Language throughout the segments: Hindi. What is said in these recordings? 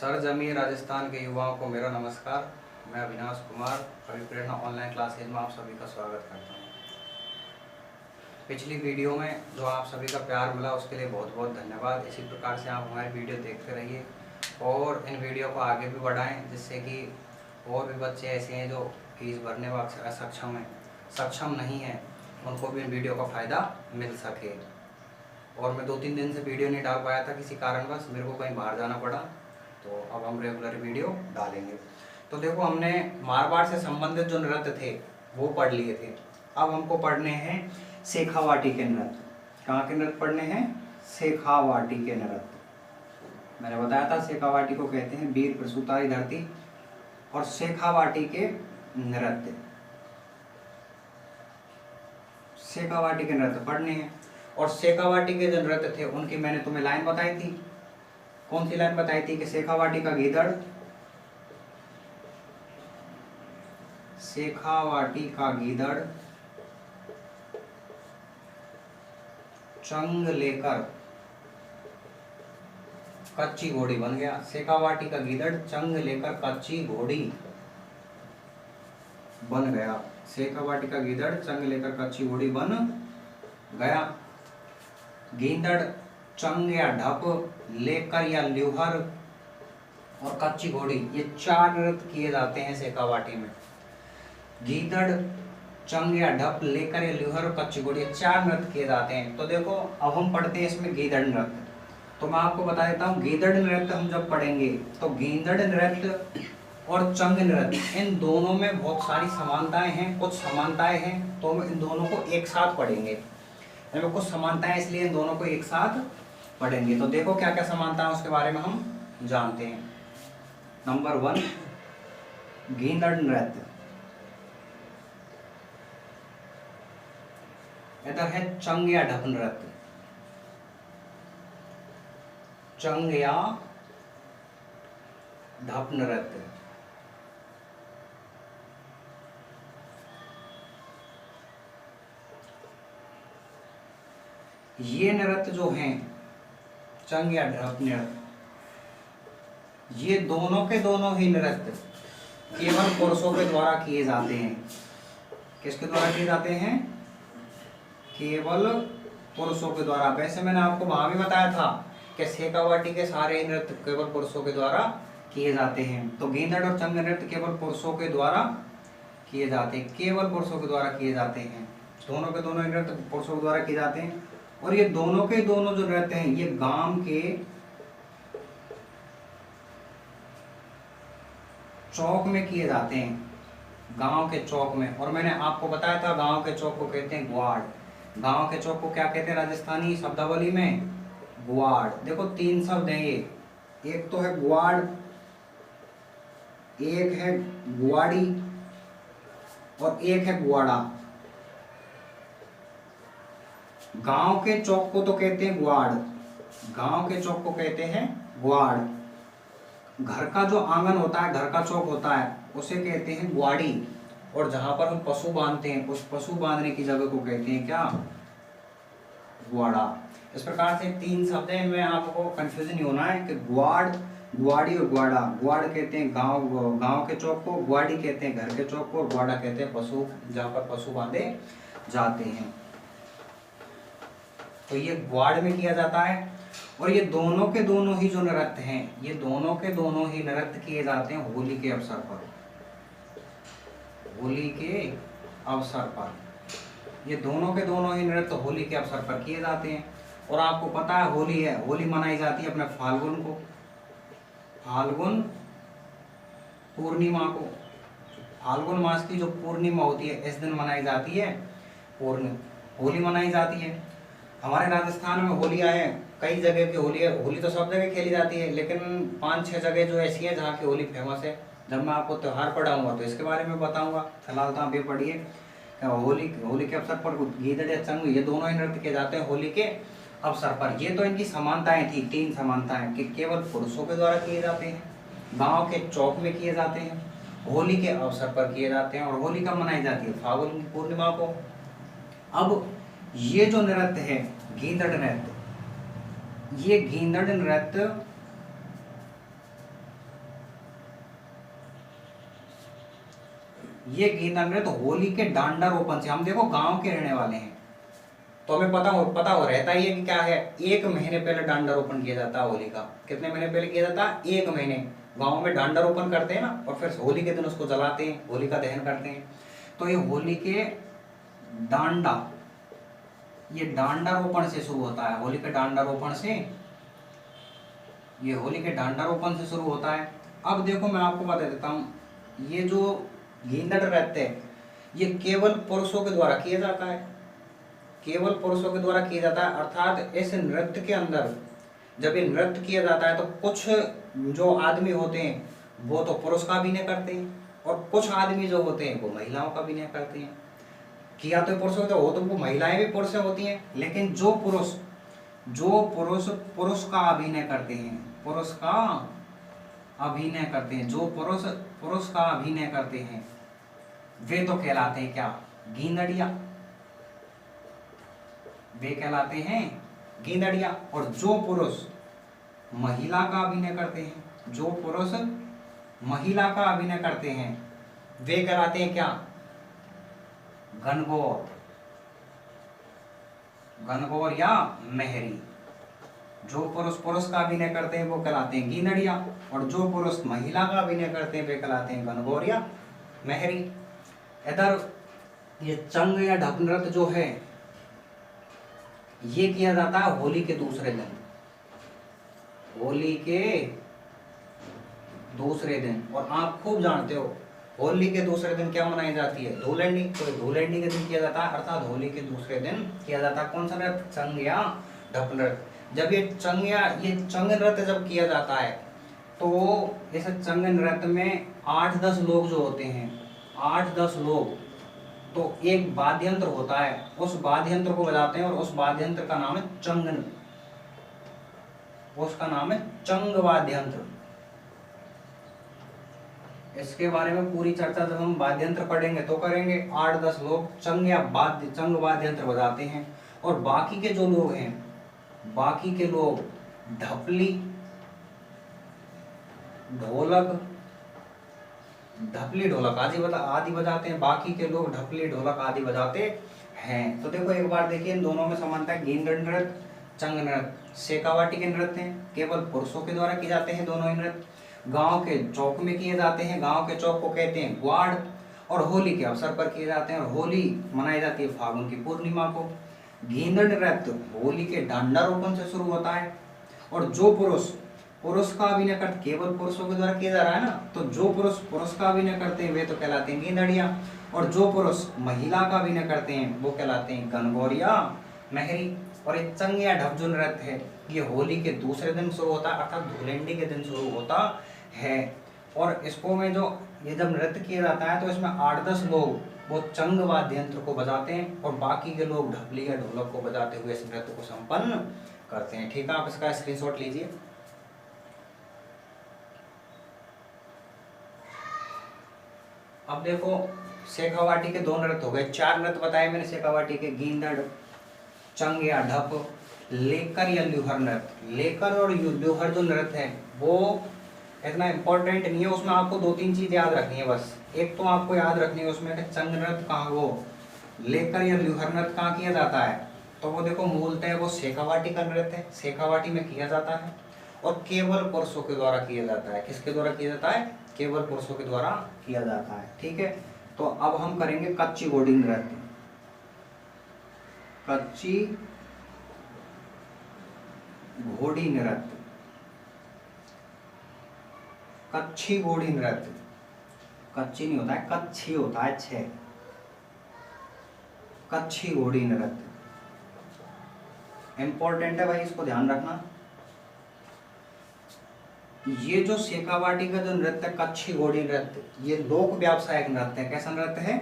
सरजमी राजस्थान के युवाओं को मेरा नमस्कार। मैं अविनाश कुमार अभिप्रेरणा ऑनलाइन क्लासेज में आप सभी का स्वागत करता हूं। पिछली वीडियो में जो आप सभी का प्यार मिला उसके लिए बहुत बहुत धन्यवाद। इसी प्रकार से आप हमारी वीडियो देखते रहिए और इन वीडियो को आगे भी बढ़ाएं, जिससे कि और भी बच्चे ऐसे हैं जो फीस भरने में सक्षम नहीं हैं, उनको भी इन वीडियो का फ़ायदा मिल सके। और मैं 2-3 दिन से वीडियो नहीं डाल पाया था, किसी कारणवश मेरे को कहीं बाहर जाना पड़ा, तो अब हम रेगुलर वीडियो डालेंगे। तो देखो, हमने मारवाड़ से संबंधित जो नृत्य थे वो पढ़ लिए थे। अब हमको पढ़ने हैं शेखावाटी के नृत्य। कहाँ के नृत्य पढ़ने हैं? शेखावाटी के नृत्य। मैंने बताया था शेखावाटी को कहते हैं वीर प्रसूतारी धरती, और शेखावाटी के नृत्य, शेखावाटी के नृत्य पढ़ने हैं। और शेखावाटी के जो नृत्य थे उनकी मैंने तुम्हें लाइन बताई थी। कौन सी लाइन बताई थी? कि शेखावाटी का गीदड़, शेखावाटी का गीदड़ चंग लेकर कच्ची घोड़ी बन गया। शेखावाटी का गीदड़ चंग लेकर कच्ची घोड़ी बन गया। शेखावाटी का गीदड़ चंग लेकर कच्ची घोड़ी बन गया। गीदड़, चंग या ढप, लेकर या ल्यूहर और कच्ची घोड़ी, ये 4 नृत्य किए जाते हैं शेखावाटी में। गीदड़, चंग या ढप, लेकर या ल्यूहर और कच्ची घोड़ी, ये 4 नृत्य किए जाते हैं। तो देखो, अब हम पढ़ते हैं इसमें गीदड़ नृत्य। तो मैं आपको बता देता हूँ, गीदड़ नृत्य हम जब पढ़ेंगे तो गीदड़ नृत्य और चंग नृत्य, इन दोनों में बहुत सारी समानताएं हैं, कुछ समानताएं हैं, तो हम इन दोनों को एक साथ पढ़ेंगे। इनमें कुछ समानताएं, इसलिए इन दोनों को एक साथ पढ़ेंगे। तो देखो क्या क्या समानता है उसके बारे में हम जानते हैं। नंबर 1, गीदड़ नृत्य। इधर है चंग या ढप नृत्य। चंग या ढप नृत्य, ये नृत्य जो हैं चंग या ढप नृत्य, ये दोनों के दोनों ही नृत्य केवल पुरुषों के द्वारा किए जाते हैं। किसके द्वारा किए जाते हैं? केवल पुरुषों के द्वारा। वैसे मैंने आपको वहां भी बताया था कि शेखावाटी के सारे नृत्य केवल पुरुषों के द्वारा किए जाते हैं। तो गीदड़ और चंग नृत्य केवल पुरुषों के द्वारा किए जाते हैं, केवल पुरुषों के द्वारा किए जाते हैं। दोनों के दोनों नृत्य पुरुषों के द्वारा किए जाते हैं। और ये दोनों के दोनों जो नृत्य हैं ये गांव के चौक में किए जाते हैं, गांव के चौक में। और मैंने आपको बताया था गांव के चौक को कहते हैं ग्वाड़। गांव के चौक को क्या कहते हैं राजस्थानी शब्दावली में? ग्वाड़। देखो 3 शब्द हैं ये, एक तो है ग्वाड़, एक है ग्वाड़ी और एक है ग्वाड़ा। गांव के चौक को तो कहते हैं ग्वाड़, गांव के चौक को कहते हैं ग्वाड़। घर का जो आंगन होता है, घर का चौक होता है, उसे कहते हैं ग्वाड़ी। और जहां पर हम पशु बांधते हैं, उस पशु बांधने की जगह को कहते हैं क्या? ग्वाड़ा। इस प्रकार से 3 शब्द हैं, इनमें आपको कंफ्यूजन नहीं होना है कि ग्वाड़, ग्वाड़ी और ग्वाड़ा। ग्वाड़ कहते हैं गांव के चौक को, ग्वाड़ी कहते हैं घर के चौक को, और ग्वाड़ा कहते हैं पशु, जहां पर पशु बांधे जाते हैं। तो ये ग्वाड़ में किया जाता है। और ये दोनों के दोनों ही जो नृत्य हैं, ये दोनों के दोनों ही नृत्य किए जाते हैं होली के अवसर पर। होली के अवसर पर ये दोनों के दोनों ही नृत्य होली के अवसर पर किए जाते हैं। और आपको पता है होली है, होली मनाई जाती है अपने फाल्गुन को, फाल्गुन पूर्णिमा को। फाल्गुन मास की जो पूर्णिमा होती है इस दिन मनाई जाती है होली मनाई जाती है। हमारे राजस्थान में होलियां हैं, कई जगह की होली है। होली तो सब जगह खेली जाती है, लेकिन 5-6 जगह जो ऐसी है जहाँ की होली फेमस है। जब मैं आपको त्यौहार पढ़ाऊंगा तो इसके बारे में बताऊंगा। फिलहाल तो आप ये पढ़िए, होली के अवसर पर गीदड़ या चंग ये दोनों ही नृत्य किए जाते हैं होली के अवसर पर। ये तो इनकी समानताएं थी, 3 समानताएं, कि केवल पुरुषों के द्वारा किए जाते हैं, गाँव के चौक में किए जाते हैं, होली के अवसर पर किए जाते हैं। और होली कब मनाई जाती है? फाल्गुन की पूर्णिमा को। अब ये जो नृत्य है गीदड़ नृत्य, ये गीदड़ नृत्य ये गींदड़ नृत्य होली के डांडा रोपण से, हम देखो गांव के रहने वाले हैं तो हमें पता हो रहता ही है कि क्या है, 1 महीने पहले डांडा रोपण किया जाता है होली का। कितने महीने पहले किया जाता है? 1 महीने। गाँव में डांडा रोपण करते हैं ना, और फिर होली के दिन उसको जलाते हैं, होली का दहन करते हैं। तो ये होली के डांडा, ये डांडा रोपण से शुरू होता है, होली के डांडा रोपण से, ये होली के डांडा रोपण से शुरू होता है। अब देखो मैं आपको बता देता हूँ, ये जो गींदड़ नृत्य है ये केवल पुरुषों के द्वारा किया जाता है, केवल पुरुषों के द्वारा किया जाता है। अर्थात इस नृत्य के अंदर जब ये नृत्य किया जाता है तो कुछ जो आदमी होते हैं वो तो पुरुष का अभिनय करते हैं, और कुछ आदमी जो होते हैं वो महिलाओं का अभिनय करते हैं। किया तो पुरुषों का हो तो वो महिलाएं भी पुरुष होती हैं, लेकिन जो पुरुष पुरुष का अभिनय करते हैं, पुरुष का अभिनय करते हैं, जो पुरुष का अभिनय करते हैं वे तो कहलाते हैं क्या? गींदड़िया। वे कहलाते हैं गींदड़िया। और जो पुरुष महिला का अभिनय करते हैं, जो पुरुष महिला का अभिनय करते हैं वे कहलाते हैं क्या? गणगौर। गणगौर या मेहरी। जो पुरुष का अभिनय करते हैं वो कहलाते हैं गींदड़िया, और जो पुरुष महिला का अभिनय करते हैं वे कहलाते हैं गणगौर या मेहरी। इधर ये चंग या ढप नृत्य जो है ये किया जाता है होली के दूसरे दिन, होली के दूसरे दिन। और आप खूब जानते हो होली के दूसरे दिन क्या मनाई जाती है? धूलेंडी। तो धूलेंडी के दिन किया जाता है, अर्थात होली के दूसरे दिन किया जाता है कौन सा नृत्य? चंग या ढप नृत्य। जब ये चंग नृत्य जब किया जाता है तो इस चंग नृत्य में 8-10 लोग जो होते हैं, 8-10 लोग, तो एक वाद्य यंत्र होता है, उस वाद्य यंत्र को बजाते हैं, और उस वाद्य यंत्र का नाम है चंगन, उसका नाम है चंग वाद्य यंत्र। इसके बारे में पूरी चर्चा जब हम वाद्य यंत्र पढ़ेंगे तो करेंगे। 8-10 लोग चंग वाद्य यंत्र बजाते हैं, और बाकी के जो लोग हैं, बाकी के लोग ढपली, ढोलक आदि बजाते हैं। बाकी के लोग ढपली, ढोलक आदि बजाते हैं। तो देखो एक बार देखिए इन दोनों में समानता है। गींदड़ नृत्य, चंग नृत्य शेखावाटी के नृत्य हैं, केवल पुरुषों के द्वारा किए जाते हैं दोनों ही नृत्य। गांव के चौक में किए जाते हैं, गांव के चौक को कहते हैं ग्वाड़, और होली के अवसर पर किए जाते हैं, और होली मनाई जाती है फागुन की पूर्णिमा को। गींदड़ नृत्य होली के डांडा रोपण से शुरू होता है, और जो पुरुष का अभिनय करते, केवल पुरुषों के द्वारा किया जा रहा है ना, तो जो पुरुष का अभिनय करते हैं वे तो कहलाते हैं गींदड़िया, और जो पुरुष महिला का अभिनय करते हैं वो कहलाते हैं गणगौर या मेहरी। और ये चंग या ढप जो नृत्य है ये होली के दूसरे दिन शुरू होता है, अर्थात धूलेंडी के दिन शुरू होता है। और इसको में जो ये जब नृत्य किया जाता है तो इसमें 8-10 लोग वो चंग वाद्य यंत्र को बजाते हैं, और बाकी के लोग ढपली या ढोलक को बजाते हुए इस नृत्य को संपन्न करते हैं। ठीक है, आप इसका स्क्रीनशॉट लीजिए। अब देखो शेखावाटी के 2 नृत्य हो गए, 4 नृत्य बताए मैंने शेखावाटी के, गींदड़, चंग या ढप, लेकर या ल्यूहर नृत्य। लेकर और ल्यूहर जो नृत्य है वो इतना इम्पोर्टेंट नहीं है, उसमें आपको 2-3 चीज याद रखनी है बस। एक तो आपको याद रखनी है उसमें कि चंग नृत्य कहाँ, वो लेकर या ल्यूहर नृत्य कहाँ किया जाता है, तो वो देखो मूलतः वो शेखावाटी का नृत्य है, शेखावाटी में किया जाता है, और केवल पुरुषों के द्वारा किया जाता है। किसके द्वारा किया जाता है? केवल पुरुषों के द्वारा किया जाता है। ठीक है, तो अब हम करेंगे कच्ची घोड़ी नृत्य। कच्ची घोड़ी नृत्य, कच्छी घोड़ी नृत्य, कच्ची नहीं होता है, कच्छी होता है, 6 कच्छी घोड़ी नृत्य इंपॉर्टेंट है भाई, इसको ध्यान रखना। ये जो शेखावाटी का जो नृत्य है कच्छी घोड़ी नृत्य, ये लोक व्यावसायिक नृत्य है। कैसा नृत्य है?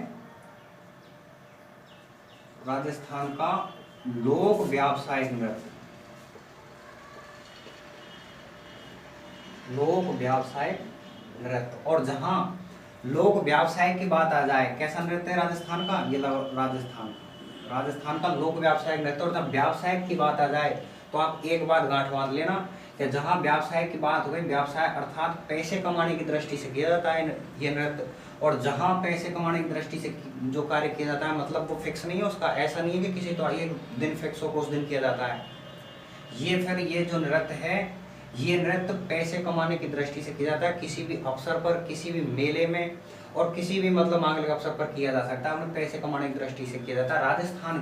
राजस्थान का लोक व्यावसायिक नृत्य, लोक व्यावसायिक नृत्य। और जहां लोक व्यवसाय की बात आ जाए, कैसा नृत्य है राजस्थान का? ये राजस्थान का लोक व्यावसायिक नृत्य। और जब व्यावसायिक की बात आ जाए तो आप एक बात गांठ बांध लेना कि जहाँ व्यवसाय की बात हो गई, व्यवसाय अर्थात पैसे कमाने की दृष्टि से किया जाता है ये नृत्य, और जहाँ पैसे कमाने की दृष्टि से जो कार्य किया जाता है, मतलब वो फिक्स नहीं है उसका, ऐसा नहीं है कि किसी तो एक दिन फिक्स हो उस दिन किया जाता है। ये फिर ये जो नृत्य है, ये नृत्य पैसे कमाने की दृष्टि से किया जाता है, किसी भी अवसर पर, किसी भी मेले में और किसी भी मतलब मांगलिक अवसर पर किया जा सकता है, पैसे कमाने की दृष्टि से किया जाता है। राजस्थान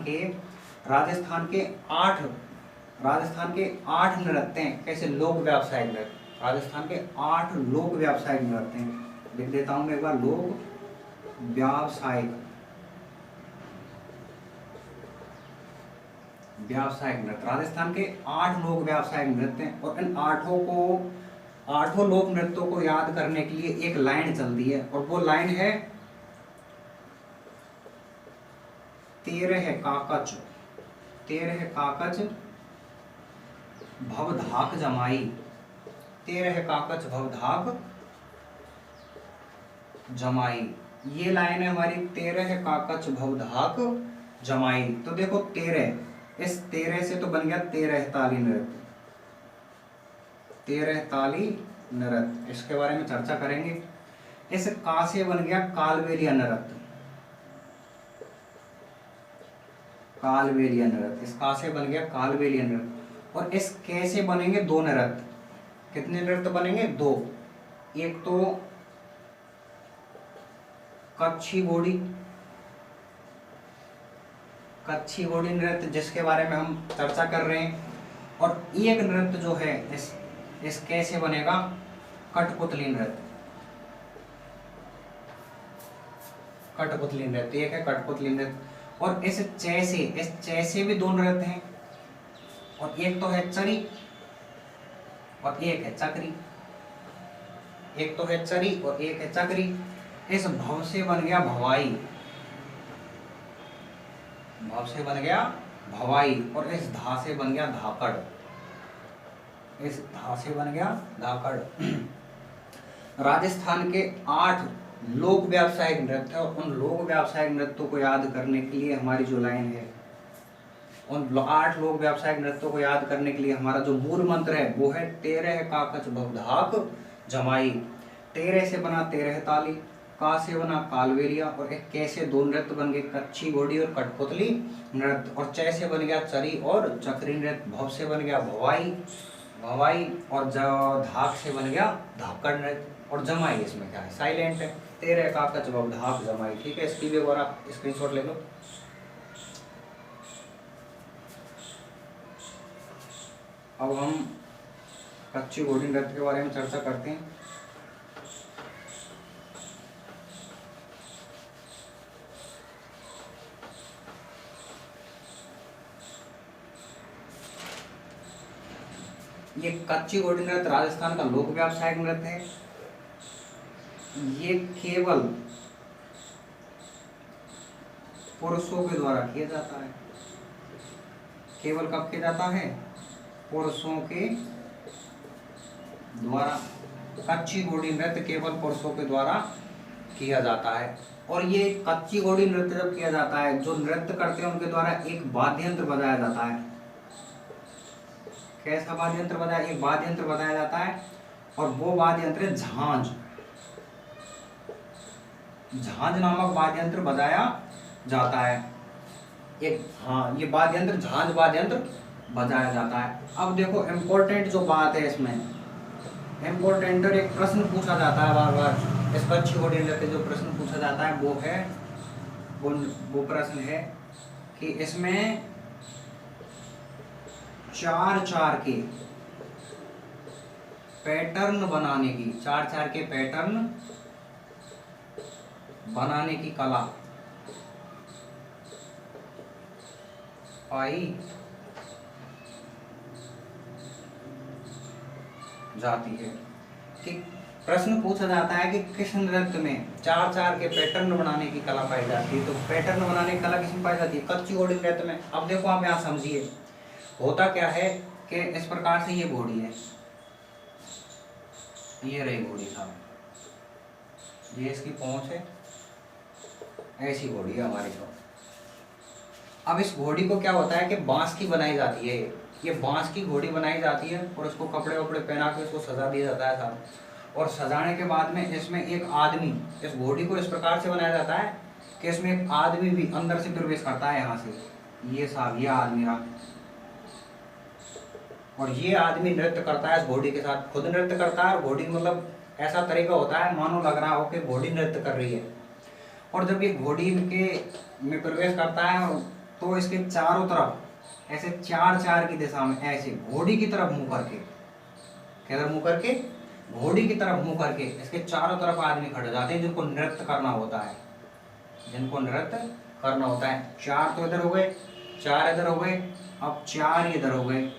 के 8 नृत्य हैं, कैसे लोक व्यावसायिक नृत्य, राजस्थान के 8 लोक व्यावसायिक नृत्य हैं। लिख देता हूं मैं एक बार, लोक व्यावसायिक नृत्य, राजस्थान के 8 लोक व्यावसायिक नृत्य हैं। और इन 8 लोक नृत्यों को याद करने के लिए एक लाइन चलती है, और वो लाइन है तेरह काकच भवधाक जमाई, 13 काकच भवधाक जमाई। ये लाइन है हमारी, 13 काकच भवधाक जमाई। तो देखो 13, इस 13 से तो बन गया 13 ताली नृत्य, 13 ताली नृत्य, इसके बारे में चर्चा करेंगे। इस का से बन गया कालबेलिया नृत्य, कालबेलिया नृत्य, इस का से बन गया कालबेलिया नृत्य। और इस कैसे बनेंगे 2 नृत्य, कितने नृत्य बनेंगे 2, एक तो कच्छी घोड़ी नृत्य जिसके बारे में हम चर्चा कर रहे हैं, और एक नृत्य जो है इस कैसे बनेगा कठपुतली नृत्य, एक है कठपुतली नृत्य। और इस चैसे भी 2 नृत्य हैं, और एक तो है चरी और एक है चक्री, इस भव से बन गया भवाई, और इस धा से बन गया धाकड़, राजस्थान के 8 लोक व्यावसायिक नृत्य, और उन लोक व्यावसायिक नृत्यों को याद करने के लिए हमारी जो लाइन है, उन 8 लोक व्यावसायिक नृत्यों को याद करने के लिए हमारा जो मूल मंत्र है वो है 13 काकच भवधाक जमाई। 13 से बना 13 ताली, का से बना कालबेलिया, और एक कैसे 2 नृत्य बन गए कच्छी घोड़ी और कठपुतली नृत्य, और चै से बन गया चरी और चक्री नृत्य, भव से बन गया भवाई, और धाक से बन गया धाकड़ नृत्य, और जमाई इसमें क्या है साइलेंट है, 13 काकच भवधाक जमाई। ठीक है, इसकी भी एक बार आप स्क्रीनशॉट ले लो। अब हम कच्छी घोड़ी नृत्य के बारे में चर्चा करते हैं। ये कच्छी घोड़ी नृत्य राजस्थान का लोक व्यावसायिक नृत्य है। ये केवल पुरुषों के द्वारा किया जाता है। केवल कब किया जाता है? पुरुषों के द्वारा। कच्छी घोड़ी नृत्य केवल पुरुषों के द्वारा किया जाता है। और ये कच्छी घोड़ी नृत्य जब किया जाता है, जो नृत्य करते हैं उनके द्वारा एक वाद्य यंत्र बजाया जाता है। कैसा वाद्य यंत्र बजाया? एक वाद्य यंत्र बजाया जाता है, और वो वाद्य यंत्र झांझ नामक वाद्य यंत्र बजाया जाता है। ये वाद्य यंत्र झांझ वाद्य यंत्र बजाया जाता है। अब देखो इम्पोर्टेंट जो बात है इसमें, इम्पोर्टेंट और एक प्रश्न पूछा जाता है बार बार इस कच्छी घोड़ी नृत्य, जो प्रश्न पूछा जाता है वो प्रश्न है कि इसमें 4-4 के पैटर्न बनाने की, 4-4 के पैटर्न बनाने की कला पाई जाती है। कि प्रश्न पूछा जाता है कि किस नृत्य में 4-4 के पैटर्न बनाने की कला पाई जाती है। तो पैटर्न बनाने की कला किसमें पाई जाती है? कच्छी घोड़ी नृत्य में। अब देखो आप यहाँ समझिए, होता क्या है कि इस प्रकार से ये घोड़ी है, ये रही घोड़ी साहब, ये इसकी पहुंच है, ऐसी घोड़ी है हमारी। तो अब इस घोड़ी को क्या होता है कि बांस की बनाई जाती है, ये बांस की घोड़ी बनाई जाती है और उसको कपड़े वपड़े पहना के उसको सजा दिया जाता है साहब। और सजाने के बाद में इसमें एक आदमी, इस घोड़ी को इस प्रकार से बनाया जाता है कि इसमें एक आदमी भी अंदर से प्रवेश करता है यहाँ से। ये साहब ये आदमी रहा, और ये आदमी नृत्य करता है इस घोड़ी के साथ, खुद नृत्य करता है। और घोड़ी मतलब ऐसा तरीका होता है मानो लग रहा हो कि घोड़ी नृत्य कर रही है। और जब ये घोड़ी के में प्रवेश करता है तो इसके चारों तरफ ऐसे चार चार की दिशा में ऐसे घोड़ी की तरफ मुंह करके, किधर मुंह करके, घोड़ी की तरफ मुंह करके इसके चारों तरफ आदमी खड़े हो जाते हैं जिनको नृत्य करना होता है, जिनको नृत्य करना होता है। चार तो इधर हो गए, चार इधर हो गए, अब चार इधर हो गए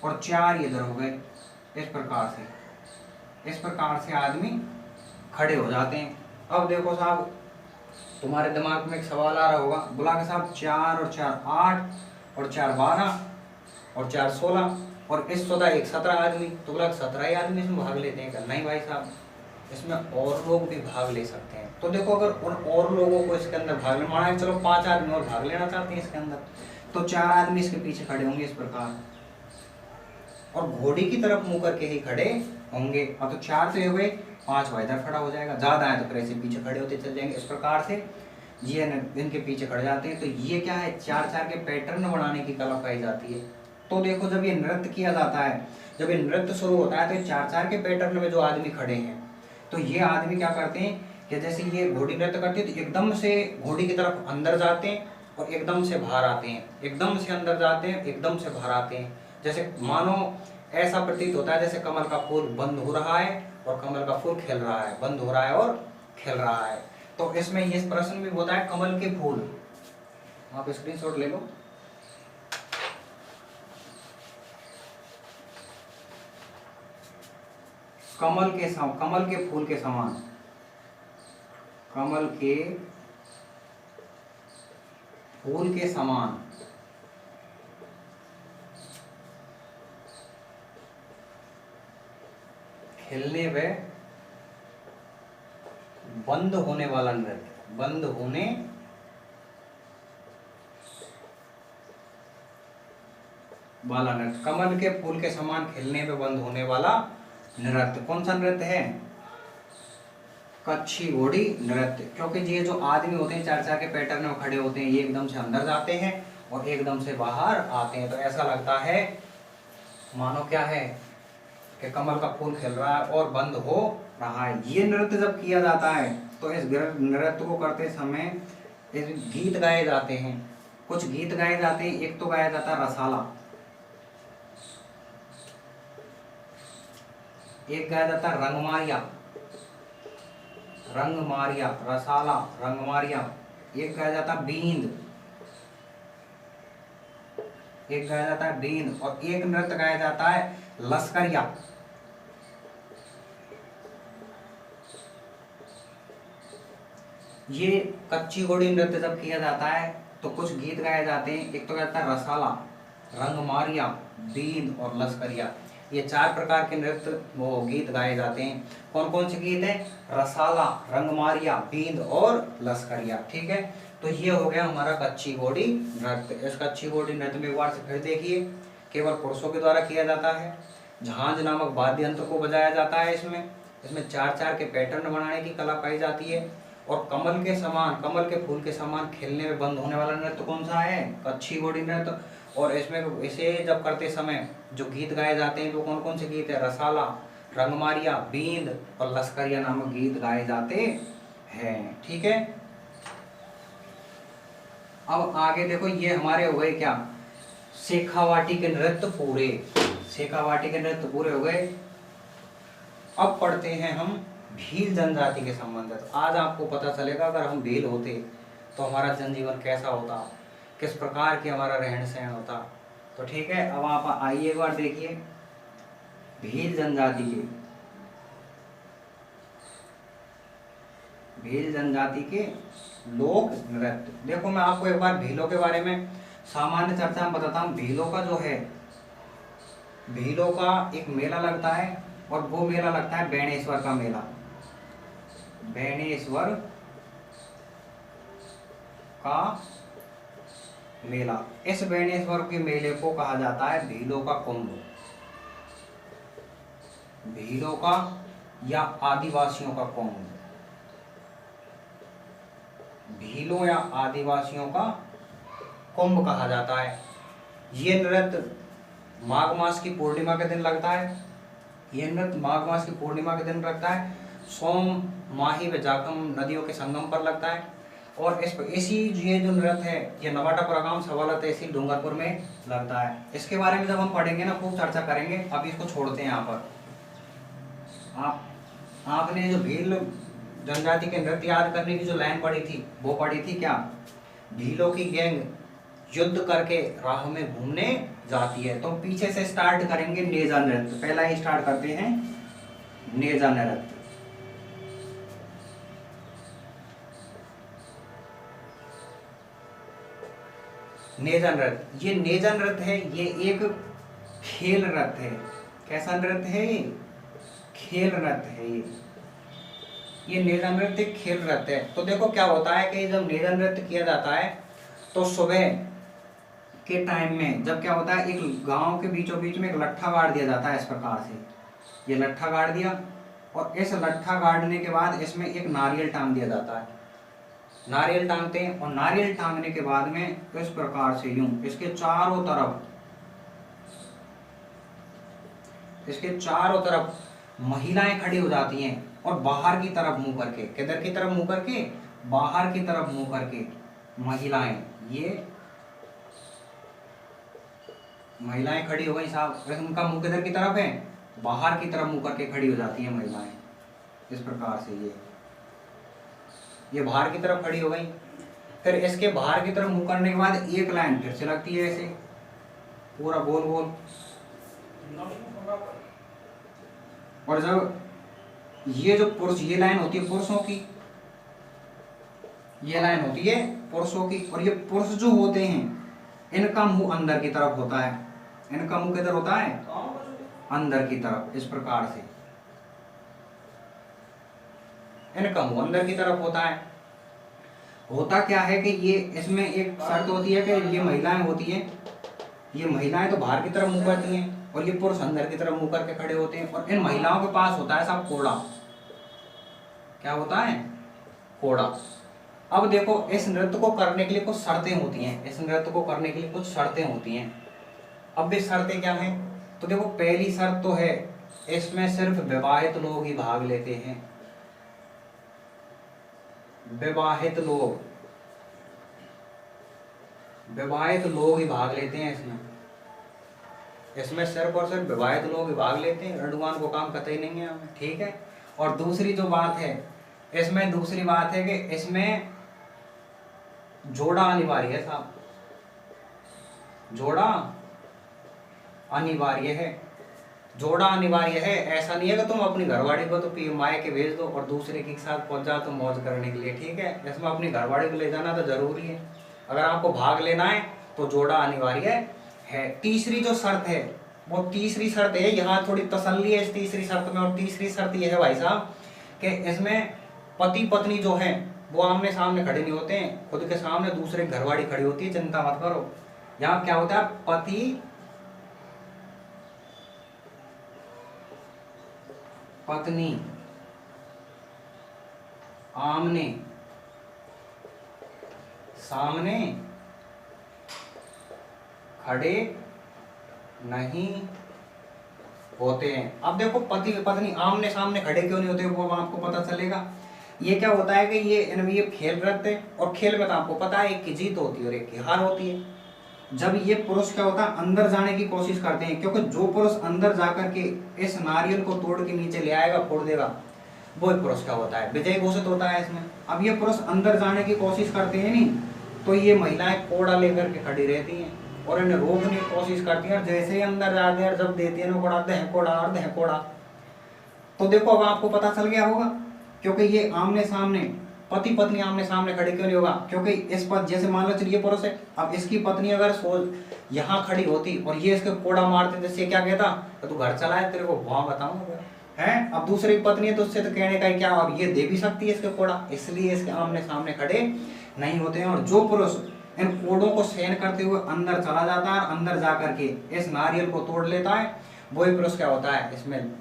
और चार इधर हो गए। इस प्रकार से आदमी खड़े हो जाते हैं। अब देखो साहब, तुम्हारे दिमाग में एक सवाल आ रहा होगा, बोला कि साहब 4 और 4 8 और 4 12 और 4 16 और इस 14 एक 17 आदमी, तो बोला 17 ही आदमी इसमें भाग लेते हैं क्या? नहीं भाई साहब, इसमें और लोग भी भाग ले सकते हैं। तो देखो, अगर उन और लोगों को इसके अंदर भाग लेना, माना चलो 5 आदमी और भाग लेना चाहते हैं इसके अंदर, तो 4 आदमी इसके पीछे खड़े होंगे इस प्रकार, और घोड़ी की तरफ मुंह करके ही खड़े होंगे। अब तो 4 से हो गए, 5 इधर खड़ा हो जाएगा, ज्यादा है तो फिर ऐसे पीछे खड़े होते चल जाएंगे। इस प्रकार से ये इनके पीछे खड़े जाते हैं। तो ये क्या है, 4-4 के पैटर्न बनाने की कला पाई जाती है। तो देखो, जब ये नृत्य किया जाता है, जब ये नृत्य शुरू होता है, तो 4-4 के पैटर्न में जो आदमी खड़े हैं, तो ये आदमी क्या करते हैं कि जैसे ये घोड़ी नृत्य करती है तो एकदम से घोड़ी की तरफ अंदर जाते हैं और एकदम से बाहर आते हैं, एकदम से अंदर जाते हैं, एकदम से बाहर आते हैं। जैसे मानो ऐसा प्रतीत होता है जैसे कमल का फूल बंद हो रहा है और कमल का फूल खिल रहा है, बंद हो रहा है और खिल रहा है। तो इसमें ये प्रश्न भी होता है कमल के फूल, आप स्क्रीनशॉट ले लो। कमल के फूल के समान, कमल के फूल के समान खिलने व बंद होने वाला नृत्य, बंद होने वाला नृत्य, कमल के फूल के समान खिलने में बंद होने वाला नृत्य। कौन सा नृत्य है? कच्छी घोड़ी नृत्य। क्योंकि ये जो आदमी होते हैं 4-4 के पैटर्न में खड़े होते हैं, ये एकदम से अंदर जाते हैं और एकदम से बाहर आते हैं, तो ऐसा लगता है मानो क्या है कि कमल का फूल खिल रहा है और बंद हो रहा है। ये नृत्य जब किया जाता है तो इस नृत्य को करते समय गीत गाए जाते हैं, कुछ गीत गाए जाते हैं। एक तो गाया जाता है रसाला, एक गाया जाता है रंगमारिया, रंगमारिया, रसाला, रंगमारिया। एक गाया जाता है बींद, एक गाया जाता है बींद, और एक नृत्य गाया जाता है लश्करिया। ये कच्ची घोड़ी नृत्य जब किया जाता है तो कुछ गीत गाए जाते हैं। एक तो कहता है रसाला, रंगमारिया, बींद और लश्करिया। ये 4 प्रकार के नृत्य वो गीत गाए जाते हैं। कौन कौन से गीत हैं? रसाला, रंगमारिया, बींद और लश्करिया। ठीक है, तो ये हो गया हमारा कच्ची घोड़ी नृत्य। इस कच्ची घोड़ी नृत्य में एक बार से फिर देखिए, केवल पुरुषों के द्वारा किया जाता है। झांझ नामक वाद्य यंत्र को बजाया जाता है। इसमें 4-4 के पैटर्न बनाने की कला पाई जाती है। और कमल के समान, कमल के फूल के समान खिलने में बंद होने वाला नृत्य कौन सा है? कच्छी घोड़ी नृत्य। और इसमें इसे जब करते समय जो गीत गाए जाते हैं, तो कौन कौन से गीत है? रसाला, रंगमारिया, बींद और लश्करिया नामक गीत गाए जाते हैं। ठीक है, अब आगे देखो, ये हमारे हो गए क्या? शेखावाटी के नृत्य पूरे, शेखावाटी के नृत्य पूरे हो गए। अब पढ़ते हैं हम भील जनजाति के संबंधित। आज आपको पता चलेगा अगर हम भील होते तो हमारा जनजीवन कैसा होता, किस प्रकार की हमारा रहन सहन होता। तो ठीक है, अब आप आइए एक बार देखिए भील जनजाति के, भील जनजाति के लोक नृत्य। देखो, मैं आपको एक बार भीलों के बारे में सामान्य चर्चा में बताता हूँ। भीलों का जो है, भीलों का एक मेला लगता है और वो मेला लगता है बेणेश्वर का मेला। बेणेश्वर का मेला। इस बेणेश्वर के मेले को कहा जाता है भीलों का कुंभ। भीलों का या आदिवासियों का कुंभ। भीलों या आदिवासियों का कुंभ कहा जाता है। ये नृत्य माघ मास की पूर्णिमा के दिन लगता है। ये नृत्य माघ मास की पूर्णिमा के दिन लगता है। सोम, माही व जाखम नदियों के संगम पर लगता है। और इसी ये जो नृत्य है ये नवाटापुरागाम सवाला तहसील डूंगरपुर में लगता है। इसके बारे में जब हम पढ़ेंगे ना खूब चर्चा करेंगे। अभी इसको छोड़ते हैं यहाँ पर। आपने जो भील जनजाति के नृत्य याद करने की जो लाइन पढ़ी थी वो पढ़ी थी क्या? भीलों की गैंग युद्ध करके राह में घूमने जाती है। तो पीछे से स्टार्ट करेंगे नेजा नृत्य। पहला ही स्टार्ट करते हैं नेजा नृत्य। नेजा नृत्य, ये नेजा नृत्य है, ये एक खेल नृत्य है। कैसा नृत्य है ये? खेल नृत्य है ये नेजा नृत्य खेल नृत्य है। तो देखो क्या होता है कि जब नेजा नृत्य किया जाता है तो सुबह के टाइम में जब क्या होता है, एक गांव के बीचों बीच में एक लट्ठा गाड़ दिया जाता है। इस प्रकार से ये लट्ठा गाड़ दिया और इस लट्ठा गाड़ने के बाद इसमें एक नारियल टांग दिया जाता है। नारियल टांगते हैं और नारियल टांगने के बाद में इस प्रकार से यूं इसके चारों तरफ महिलाएं खड़ी हो जाती हैं और बाहर की तरफ मुंह करके, किधर की तरफ मुंह करके? बाहर की तरफ मुंह करके महिलाएं, ये महिलाएं खड़ी हो गई साहब। उनका मुंह किधर की तरफ है? बाहर की तरफ मुंह करके खड़ी हो जाती हैं महिलाएं। इस प्रकार से ये बाहर की तरफ खड़ी हो गई। फिर इसके बाहर की तरफ मुंह करने के बाद एक लाइन फिर से लगती है ऐसे पूरा गोल गोल। और जब ये जो पुरुष, ये लाइन होती है पुरुषों की, ये लाइन होती है पुरुषों की। और ये पुरुष जो होते हैं इनका मुंह अंदर की तरफ होता है। इनका मुंह किधर होता है? अंदर की तरफ। इस प्रकार से इनका मुंह अंदर की तरफ होता है। होता क्या है कि ये इसमें एक शर्त होती है कि ये महिलाएं होती हैं, ये महिलाएं तो बाहर की तरफ मुंह करती हैं और ये पुरुष अंदर की तरफ मुंह करके खड़े होते हैं। और इन महिलाओं के पास होता है साहब कोड़ा। क्या होता है? कोड़ा। अब देखो इस नृत्य को करने के लिए कुछ शर्तें होती हैं। इस नृत्य को करने के लिए कुछ शर्तें होती हैं। अब ये शर्तें क्या हैं? तो देखो पहली शर्त तो है इसमें सिर्फ विवाहित लोग ही भाग लेते हैं। विवाहित लोग ही भाग लेते हैं इसमें सिर्फ और सिर्फ विवाहित लोग ही भाग लेते हैं। रडुआन को काम कतई नहीं है हमें, ठीक है। और दूसरी जो बात है इसमें, दूसरी बात है कि इसमें जोड़ा अनिवार्य है साहब। जोड़ा अनिवार्य है। जोड़ा अनिवार्य है। ऐसा नहीं है कि तुम अपनी घरवाड़ी को तो मायके के भेज दो और दूसरे के साथ पहुंच जाओ तो मौज करने के लिए, ठीक है। इसमें अपनी घरवाड़ी को ले जाना तो जरूरी है। अगर आपको भाग लेना है तो जोड़ा अनिवार्य है। तीसरी जो शर्त है वो तीसरी शर्त है, यहाँ थोड़ी तसल्ली है इस तीसरी शर्त में। और तीसरी शर्त यह है भाई साहब कि इसमें पति पत्नी जो है वो आमने सामने खड़े नहीं होते हैं, खुद के सामने दूसरे घरवाड़ी खड़ी होती है। चिंता मत करो। यहाँ क्या होता है, पति पत्नी आमने सामने खड़े नहीं होते हैं। अब देखो पति पत्नी आमने सामने खड़े क्यों नहीं होते वो आपको पता चलेगा। ये क्या होता है कि ये खेल रहे थे और खेल में तो आपको पता है एक की जीत होती है और एक की हार होती है। जब ये पुरुष क्या होता है अंदर जाने की कोशिश करते हैं, क्योंकि जो पुरुष अंदर जाकर के इस नारियल को तोड़ के नीचे ले आएगा, फोड़ देगा, वो पुरुष क्या होता है विजय घोषित होता है इसमें। अब ये पुरुष अंदर जाने की कोशिश करते हैं नहीं तो ये महिलाएं कोड़ा लेकर के खड़ी रहती हैं और इन्हें रोकने की कोशिश करती हैं। और जैसे ही अंदर जाते हैं जब देती है कोड़ा, दह कोड़ा। तो देखो अब आपको पता चल गया होगा, क्योंकि ये आमने सामने पति पत्नी आमने सामने खड़े क्यों नहीं होगा, क्योंकि इस पर जैसे मान लो चलिए पुरुष है, अब इसकी पत्नी अगर यहाँ खड़ी होती और ये इसके कोड़ा मारते जैसे क्या कहता तो तू घर चला है, तेरे को वहां बताऊंगा है। अब दूसरी पत्नी है तो उससे तो कहने का क्या, अब ये दे भी सकती है इसके कोड़ा, इसलिए इसके आमने सामने खड़े नहीं होते हैं। और जो पुरुष इन कोड़ों को सहन करते हुए अंदर चला जाता है और अंदर जा करके इस नारियल को तोड़ लेता है। वही पुरुष क्या होता है, इसमें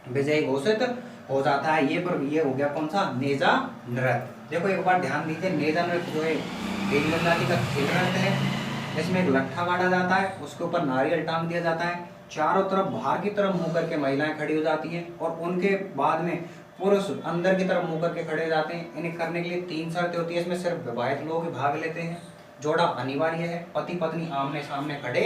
विजयी घोषित हो जाता है। ये हो गया कौन सा, नेजा नृत्य। देखो एक बार ध्यान दीजिए, नेजा नृत्य जो है देवी जनजाति का खेल नृत्य है। इसमें एक लट्ठा गाड़ा जाता है, उसके ऊपर नारियल टांग दिया जाता है, चारों तरफ बाहर की तरफ मुंह करके महिलाएं खड़ी हो जाती हैं और उनके बाद में पुरुष अंदर की तरफ मुंह करके खड़े हो जाते हैं। इन्हें करने के लिए 3 शर्तें होती है। इसमें सिर्फ विवाहित लोग ही भाग लेते हैं, जोड़ा अनिवार्य है, पति पत्नी आमने सामने खड़े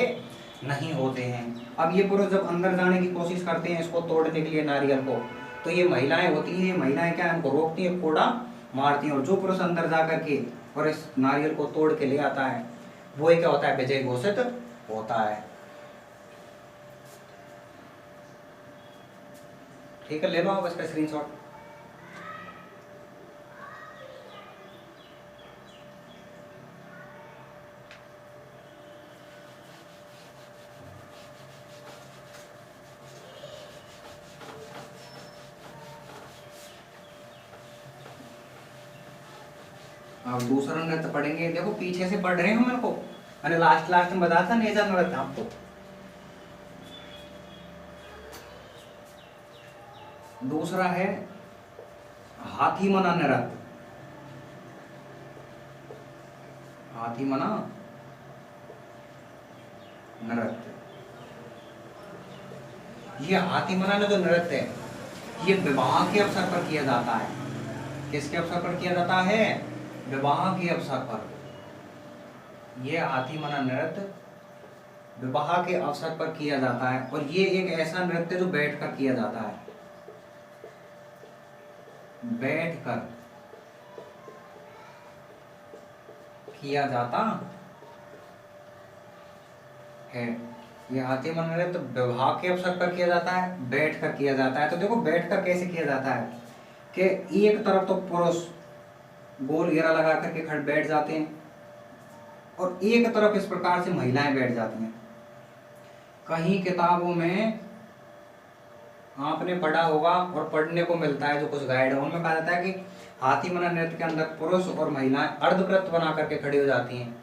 नहीं होते हैं। अब ये पुरुष जब अंदर जाने की कोशिश करते हैं इसको तोड़ने के लिए नारियल को, तो ये महिलाएं होती हैं, ये महिलाएं क्या है, उनको रोकती हैं, कोड़ा मारती हैं। और जो पुरुष अंदर जा करके और इस नारियल को तोड़ के ले आता है वो क्या होता है, विजय घोषित होता है। ठीक है, ले लो आप इसका स्क्रीनशॉट। आप दूसरा नृत्य पढ़ेंगे, देखो पीछे से पढ़ रहे हो मेरे को, मैंने लास्ट में बताया था नेजा नृत्य आपको। दूसरा है हाथी मना नृत्य। हाथी मना नृत्य, ये हाथी मना जो नृत्य है ये विवाह के अवसर पर किया जाता है। किसके अवसर पर किया जाता है, विवाह के अवसर पर। यह हाथी मना नृत्य विवाह के अवसर पर किया जाता है और ये एक ऐसा नृत्य जो बैठकर किया जाता है, बैठकर किया जाता है। यह हाथी मना नृत्य विवाह के अवसर पर किया जाता है, बैठकर किया जाता है। तो देखो बैठकर कैसे किया जाता है कि एक तरफ तो पुरुष गोल घेरा लगा करके खड़े बैठ जाते हैं और एक तरफ इस प्रकार से महिलाएं बैठ जाती हैं। कहीं किताबों में आपने पढ़ा होगा और पढ़ने को मिलता है, जो कुछ गाइड है उनमें कहा जाता है कि हाथी मना नृत्य के अंदर पुरुष और महिलाएं अर्धव्रत बना करके खड़ी हो जाती हैं,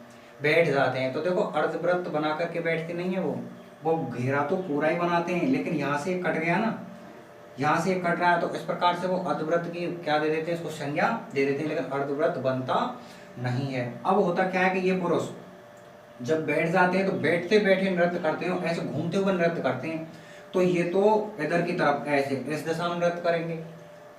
बैठ जाते हैं। तो देखो अर्धव्रत बना करके बैठती नहीं है, वो घेरा तो पूरा ही बनाते हैं, लेकिन यहाँ से कट गया ना, यहाँ से कट रहा है, तो इस प्रकार से वो अर्धव्रत की क्या दे देते हैं, इसको संज्ञा दे देते हैं, लेकिन अर्धव्रत बनता नहीं है। अब होता क्या है कि ये पुरुष जब बैठ जाते हैं तो बैठते बैठे नृत्य करते हैं, ऐसे घूमते हुए नृत्य करते हैं। तो ये तो इधर की तरफ ऐसे इस दिशा में नृत्य करेंगे,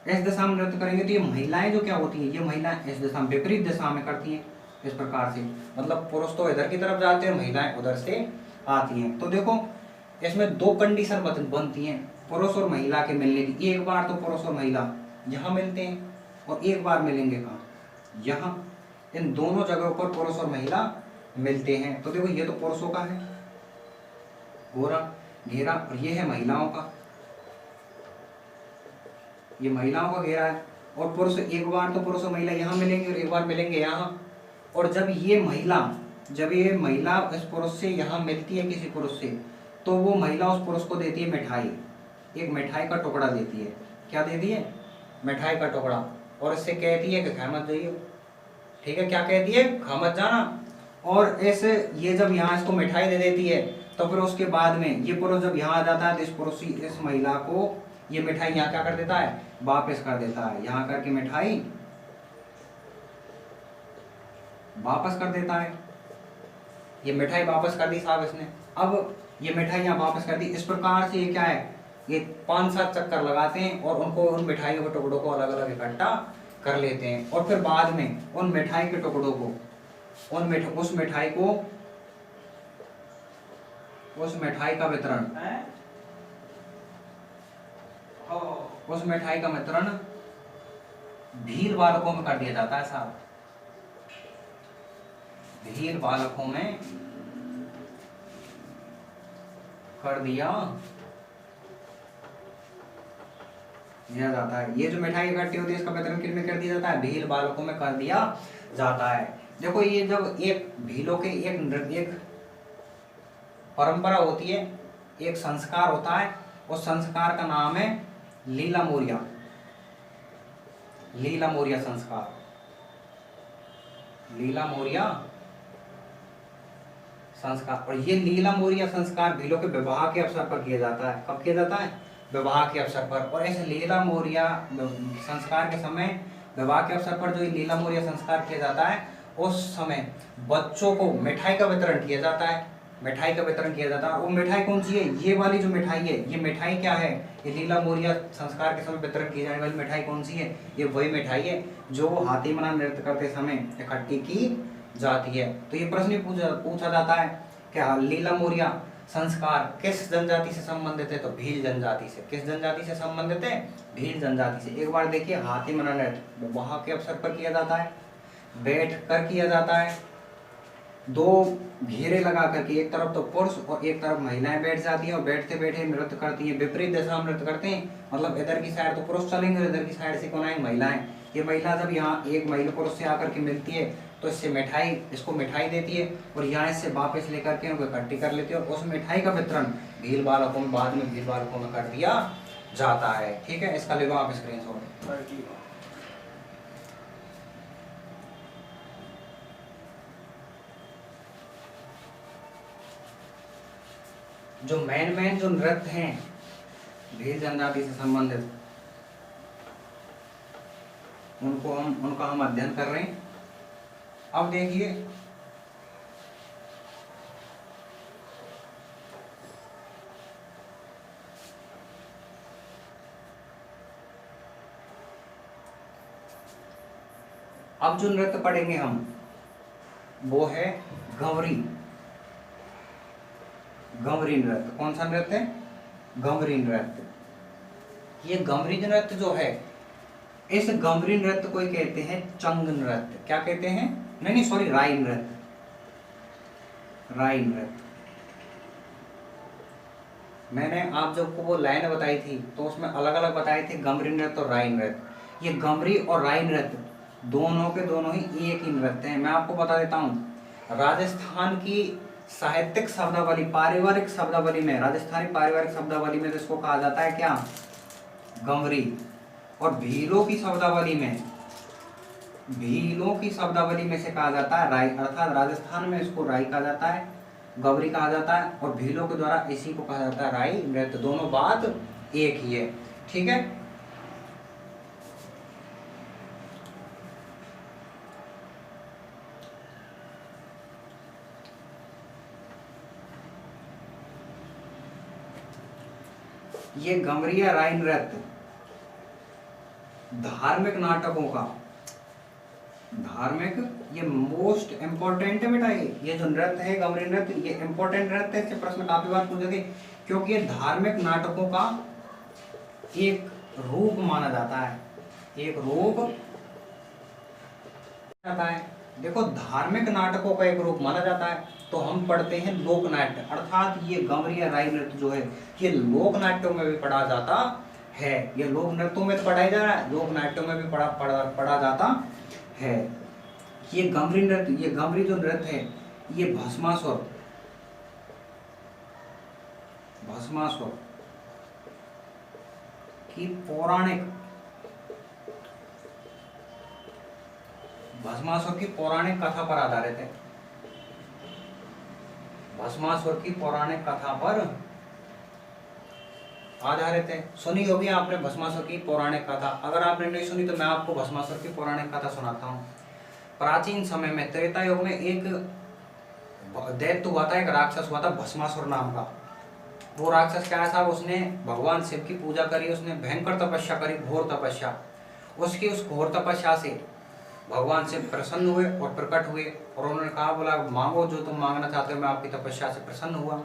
इस दिशा में नृत्य करेंगे। तो ये महिलाएं जो क्या होती हैं, ये महिलाएं इस दिशा में विपरीत दिशा में करती हैं इस प्रकार से। मतलब पुरुष तो इधर की तरफ जाते हैं, महिलाएं उधर से आती हैं। तो देखो इसमें 2 कंडीशन बनती हैं पुरुष और महिला के मिलने की। एक बार तो पुरुष और महिला यहाँ मिलते हैं और एक बार मिलेंगे कहाँ, यहाँ। इन दोनों जगहों पर पुरुष और महिला मिलते हैं। तो देखो ये तो पुरुषों का है गोरा घेरा और ये है महिलाओं का, ये महिलाओं का घेरा है। और पुरुष एक बार तो पुरुष और महिला यहाँ मिलेंगे और एक बार मिलेंगे यहाँ। और जब ये महिला इस पुरुष से यहाँ मिलती है किसी पुरुष से, तो वो महिला उस पुरुष को देती है मिठाई, एक मिठाई का टुकड़ा देती है। क्या देती है, मिठाई का टुकड़ा। और इससे कहती है कि खा मत जाइए, ठीक है, क्या कहती है, खा मत जाना। और ऐसे ये जब यहाँ इसको मिठाई दे देती है तो फिर उसके बाद में ये पुरुष जब यहाँ आ जाता है तो इस महिला को ये मिठाई यहाँ क्या कर देता है, वापस कर देता है। यहाँ करके मिठाई वापस कर देता है। ये मिठाई वापस कर दी साहब इसने, अब ये मिठाई यहाँ वापस कर दी। इस प्रकार से ये क्या है, ये 5-7 चक्कर लगाते हैं और उनको उन मिठाइयों के टुकड़ों को अलग अलग इकट्ठा कर लेते हैं। और फिर बाद में उन मिठाई के टुकड़ों को उस मिठाई का वितरण भील बालकों में कर दिया जाता है साहब। भील बालकों में कर दिया जाता है। ये जो मिठाई इकट्ठी होती है इसका वितरण किन में कर दिया जाता है, भील बालकों में कर दिया जाता है। देखो ये जब एक भीलों के एक परंपरा होती है, एक संस्कार होता है, उस संस्कार का नाम है लीला मोरिया संस्कार। लीला मोरिया संस्कार। और ये लीला मोरिया संस्कार भीलों के विवाह के अवसर पर किया जाता है। कब किया जाता है? विवाह के अवसर पर। और ऐसे लीला मोरिया संस्कार के समय, विवाह के अवसर पर जो लीला मोरिया संस्कार किया जाता है, उस समय बच्चों को मिठाई का वितरण किया जाता है। मिठाई का वितरण किया जाता है। वो मिठाई कौन सी है? ये वाली जो मिठाई है, ये मिठाई क्या है? ये लीला मोरिया संस्कार के समय वितरण की जाने वाली मिठाई कौन सी है? ये वही मिठाई है जो हाथी मना नृत्य करते समय इकट्ठी की जाती है। तो ये प्रश्न पूछा जाता है कि लीला मोरिया संस्कार किस जनजाति से संबंधित है? तो भील जनजाति से। किस जनजाति से संबंधित है? भील जनजाति से। एक बार देखिए, हाथी मना नृत्य विवाह के अवसर पर किया जाता है, बैठ कर किया जाता है, दो घेरे लगा करके, एक तरफ तो पुरुष और एक तरफ महिलाएं बैठ जाती हैं और बैठते बैठे नृत्य करती हैं, विपरीत दिशा में नृत्य करते हैं। मतलब इधर की साइड तो पुरुष चलेंगे और इधर की साइड से कौन आएंगे? महिलाएं। ये महिला जब यहाँ एक महिला पुरुष से आकर के मिलती है तो इससे मिठाई, इसको मिठाई देती है और यहाँ इससे वापस लेकर के उनको इकट्ठी कर लेती है और उस मिठाई का वितरण भील बालकों में, बाद में भील बालकों में कर दिया जाता है। ठीक है, इसका ले लो आप स्क्रीनशॉट। जो मेन जो नृत्य हैं भील जनजाति से संबंधित, उनका हम अध्ययन कर रहे हैं। अब देखिए, अब जो नृत्य पढ़ेंगे हम वो है गंवरी। गंवरी नृत्य। कौन सा नृत्य है? गंवरी नृत्य। ये गंवरी नृत्य जो है, इस गंवरी नृत्य को कहते हैं चंग नृत्य। क्या कहते हैं? नहीं सॉरी, राई नृत्य। राई नृत्य। मैंने आप जब को वो लाइन बताई थी तो उसमें अलग अलग बताए थे, गंवरी नृत्य और राई नृत्य। ये गंवरी और राई नृत्य दोनों के दोनों ही एक ही नृत्य हैं। मैं आपको बता देता हूँ, राजस्थान की साहित्यिक शब्दावली, पारिवारिक शब्दावली में, राजस्थानी पारिवारिक शब्दावली में तो इसको कहा जाता है क्या? गंवरी। और भीलों की शब्दावली में, भीलों की शब्दावली में से कहा जाता है राई। अर्थात राजस्थान में इसको राई कहा जाता है, गंवरी कहा जाता है, और भीलों के द्वारा इसी को कहा जाता है राई नृत्य। दोनों बात एक ही है। ठीक है, ये गंवरी या राई नृत्य धार्मिक नाटकों का, धार्मिक, ये मोस्ट इंपॉर्टेंट है बेटा। ये जो नृत्य है गंवरी नृत्य, ये इंपॉर्टेंट नृत्य है। इससे प्रश्न काफी बार पूछे थे, क्योंकि ये धार्मिक नाटकों का एक रूप माना जाता है। एक रूप जाता है। देखो, धार्मिक नाटकों का एक रूप माना जाता है तो हम पढ़ते हैं लोक नाट्य। अर्थात ये गंवरी या राई नृत्य जो है, ये लोक नाट्यों में भी पढ़ा जाता है। ये लोक नृत्यों में तो पढ़ाया जा रहा है, लोक नाट्यों में भी पढ़ा जाता है। ये गंवरी नृत्य, ये गंवरी जो नृत्य है, ये भस्मासुर, भस्मासुर की पौराणिक, भस्मासुर की पौराणिक कथा पर आधारित है। भस्मासुर की पौराणिक कथा पर आधारित है। सुनी होगी आपने भस्मासुर की पौराणिक कथा। अगर आपने नहीं सुनी तो मैं आपको भस्मासुर की पौराणिक कथा सुनाता हूँ। प्राचीन समय में, त्रेता युग में, एक दैत्य हुआ था, एक राक्षस हुआ था भस्मासुर नाम का। वो राक्षस क्या था? उसने भगवान शिव की पूजा करी, उसने भयंकर तपस्या करी, घोर तपस्या। उसकी उस घोर तपस्या से भगवान शिव प्रसन्न हुए और प्रकट हुए और उन्होंने कहा, बोला मांगो जो तुम मांगना चाहते हो, मैं आपकी तपस्या से प्रसन्न हुआ।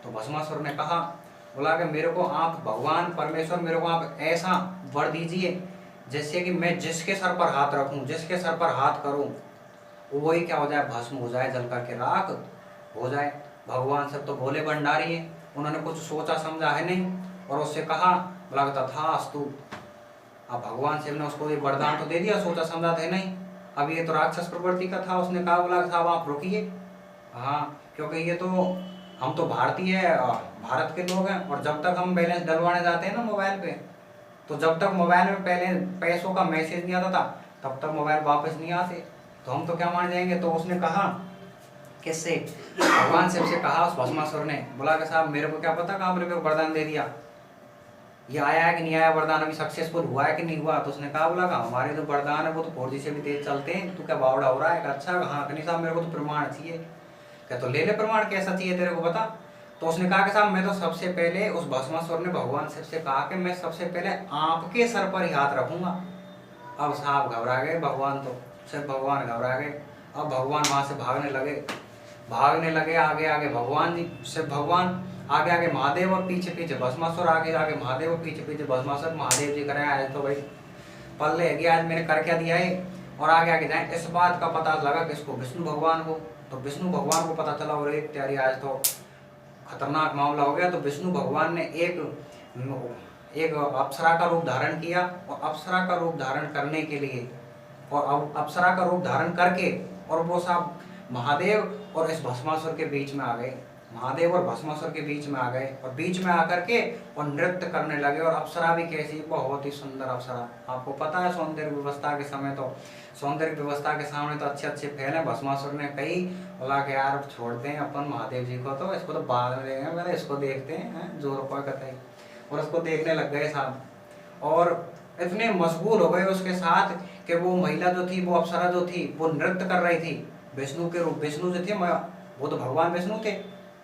तो भस्मासुर ने कहा, बोला कि मेरे को आप भगवान परमेश्वर, मेरे को आप ऐसा वर दीजिए जिससे कि मैं जिसके सर पर हाथ रखूं, जिसके सर पर हाथ करूं, वही क्या हो जाए? भस्म हो जाए, जल करके राख हो जाए। भगवान शिव तो भोले भंडारी है, उन्होंने कुछ सोचा समझा है नहीं और उससे कहा, बोला तथास्तु। अब भगवान शिव ने उसको एक वरदान तो दे दिया, सोचा समझा थे नहीं। अब ये तो राक्षस प्रवृत्ति का था। उसने कहा, बोला साहब आप रुकिए, हाँ, क्योंकि ये तो हम तो भारतीय है, भारत के लोग हैं, और जब तक हम बैलेंस डलवाने जाते हैं ना मोबाइल पे, तो जब तक मोबाइल में पहले पैसों का मैसेज नहीं आता था तब तक मोबाइल वापस नहीं आते, तो हम तो क्या मान जाएंगे। तो उसने कहा किससे? भगवान शिव से कहा उस भस्मासुर ने, बोला कि साहब मेरे को क्या पता कहाँ मेरे को वरदान दे दिया, ये आया है कि नहीं आया वरदान, अभी सक्सेसफुल हुआ है कि नहीं हुआ। तो उसने कहा, बोला कि हमारे जो वरदान है वो तो 4G से भी तेज चलते हैं, तू क्या बावड़ा हो रहा है? अच्छा हाँ कि नहीं साहब मेरे को तो प्रमाण चाहिए। क्या? तो ले ले प्रमाण, कैसा चाहिए तेरे को बता। तो उसने कहा कि साहब मैं तो सबसे पहले, उस भस्मासुर ने भगवान शिव से कहा कि मैं सबसे पहले आपके सर पर ही हाथ रखूंगा। अब साहब घबरा गए भगवान, तो सिर्फ भगवान घबरा गए। अब भगवान वहां से भागने लगे, आगे आगे भगवान जी, सिर्फ भगवान, आगे आगे महादेव और पीछे पीछे भस्मासुर, आगे आगे महादेव और पीछे पीछे भस्मासुर। महादेव जी करे आज तो भाई पल्ले है गया, आज मैंने कर क्या दिया है। और आगे आगे जाए, इस बात का पता लगा किसको? विष्णु भगवान को। तो विष्णु भगवान को पता चला, और एक त्यारी आज तो खतरनाक मामला हो गया। तो विष्णु भगवान ने एक अप्सरा का रूप धारण किया, और अप्सरा का रूप धारण करने के लिए, और अप्सरा का रूप धारण करके, और वो सब महादेव और इस भस्मासुर के बीच में आ गए, महादेव और भस्मासुर के बीच में आ गए, और बीच में आकर के और नृत्य करने लगे। और अप्सरा भी कैसी? बहुत ही सुंदर अप्सरा। आपको पता है सौंदर्य व्यवस्था के समय तो, सौंदर्य व्यवस्था के सामने तो अच्छे अच्छे फैल है। भस्मासुर ने कही, बोला कि यार छोड़ते हैं अपन महादेव जी को, तो इसको तो बाद में देंगे, पहले इसको देखते हैं जो रुपये कतई। और उसको देखने लग गए साहब, और इतने मशगूल हो गए उसके साथ कि वो महिला जो थी, वो अप्सरा जो थी, वो नृत्य कर रही थी विष्णु के रूप। विष्णु जो थे वो तो भगवान विष्णु थे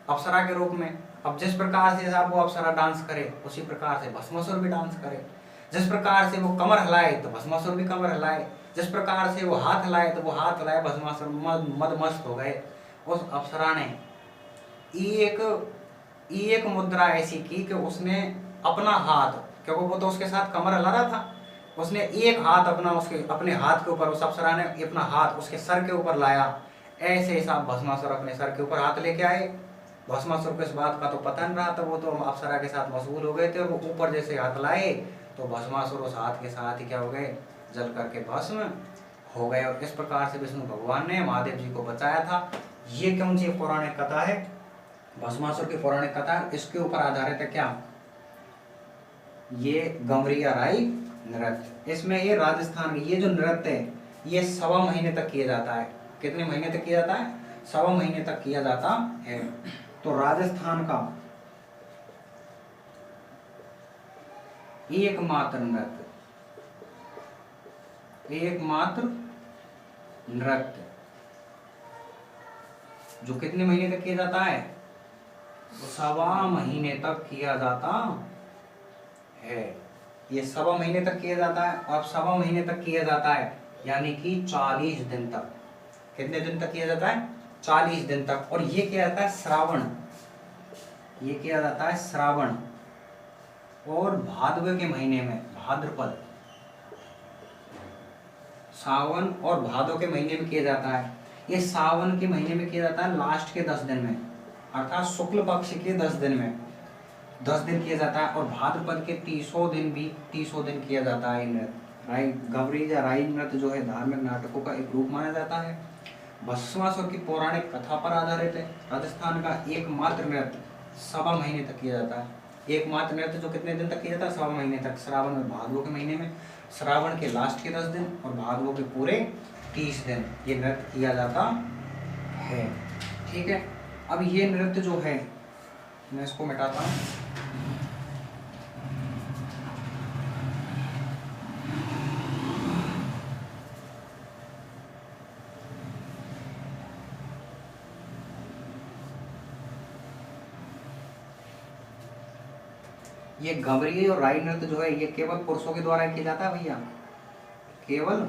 अप्सरा के रूप में। अब जिस प्रकार से साहब वो अप्सरा डांस करे, उसी प्रकार से भस्मासुर भी डांस करे। जिस प्रकार से वो कमर हिलाए तो भस्मासुर भी कमर हिलाए, जिस प्रकार से वो हाथ हिलाए तो वो हाथ हिलाए। भस्मासुर मदमस्त हो गए। उस अप्सरा ने एक मुद्रा ऐसी की कि उसने अपना हाथ, क्योंकि वो तो उसके साथ कमर हिला रहा था, उसने एक हाथ अपने हाथ के ऊपर, उस अप्सरा ने अपना हाथ उसके सर के ऊपर लाया। ऐसे साहब भस्मासुर अपने सर के ऊपर हाथ लेके आए। भस्मासुर को इस बात का तो पता नहीं रहा था, वो तो अप्सरा के साथ मशगूल हो गए थे। और वो ऊपर जैसे हाथ लाए तो भस्मासुर उस हाथ के साथ ही क्या हो गए? जल करके भस्म हो गए। और इस प्रकार से विष्णु भगवान ने महादेव जी को बचाया था। ये कौन सी पौराणिक कथा है? भस्मासुर की पौराणिक कथा, इसके ऊपर आधारित है क्या? ये गमरिया राई नृत्य। इसमें ये राजस्थान ये जो नृत्य है, ये 1.25 महीने तक किया जाता है। कितने महीने तक किया जाता है? 1.25 महीने तक किया जाता है। तो राजस्थान का एकमात्र नृत्य जो कितने महीने तक किया जाता है? 1.25 महीने तक किया जाता है। ये 1.25 महीने तक किया जाता है। और 1.25 महीने तक किया जाता है यानी कि 40 दिन तक। कितने दिन तक किया जाता है? 40 दिन तक। और ये किया जाता है श्रावण, ये किया जाता है श्रावण और भादवे के महीने में, भाद्रपद, सावन और भादो के महीने में किया जाता है। ये सावन के महीने में किया जाता है लास्ट के 10 दिन में, अर्थात शुक्ल पक्ष के 10 दिन में 10 दिन किया जाता है। और भाद्रपद के 30 दिन किया जाता है नृत्य। गवरी या राई नृत्य जो है धार्मिक नाटकों का एक रूप माना जाता है। भस्मासुर की पौराणिक कथा पर आधारित है। राजस्थान का एकमात्र नृत्य 1.25 महीने तक किया जाता है। एकमात्र नृत्य जो कितने दिन तक किया जाता है? 1.25 महीने तक। श्रावण और भादवों के महीने में, श्रावण के लास्ट के 10 दिन और भादवों के पूरे 30 दिन ये नृत्य किया जाता है। ठीक है। अब ये नृत्य जो है, मैं इसको मिटाता हूँ। ये गवरी और राई नृत्य जो है ये केवल पुरुषों के द्वारा किया जाता है भैया, केवल